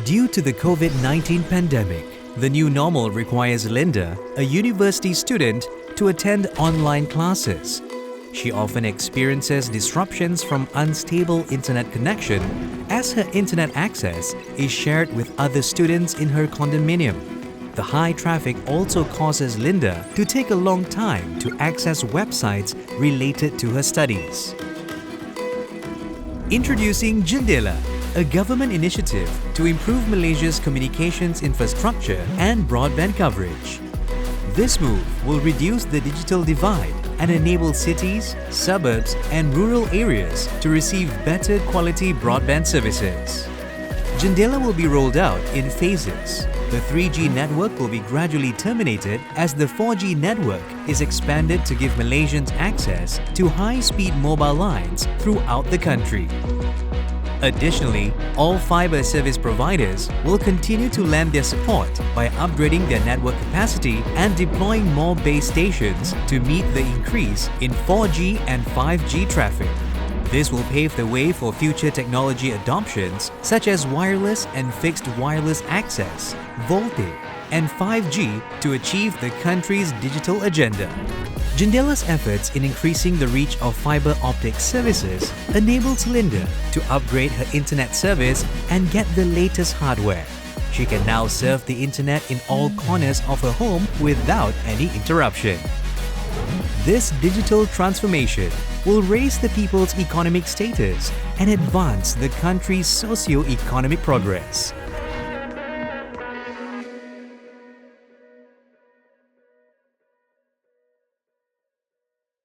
Due to the COVID-19 pandemic, the new normal requires Linda, a university student, to attend online classes. She often experiences disruptions from unstable internet connection as her internet access is shared with other students in her condominium. The high traffic also causes Linda to take a long time to access websites related to her studies. Introducing JENDELA, a government initiative to improve Malaysia's communications infrastructure and broadband coverage. This move will reduce the digital divide and enable cities, suburbs and rural areas to receive better quality broadband services. JENDELA will be rolled out in phases. The 3G network will be gradually terminated as the 4G network is expanded to give Malaysians access to high-speed mobile lines throughout the country. Additionally, all fiber service providers will continue to lend their support by upgrading their network capacity and deploying more base stations to meet the increase in 4G and 5G traffic. This will pave the way for future technology adoptions such as wireless and fixed wireless access, VoLTE, and 5G to achieve the country's digital agenda. JENDELA's efforts in increasing the reach of fiber optic services enables Linda to upgrade her internet service and get the latest hardware. She can now surf the internet in all corners of her home without any interruption. This digital transformation will raise the people's economic status and advance the country's socio-economic progress.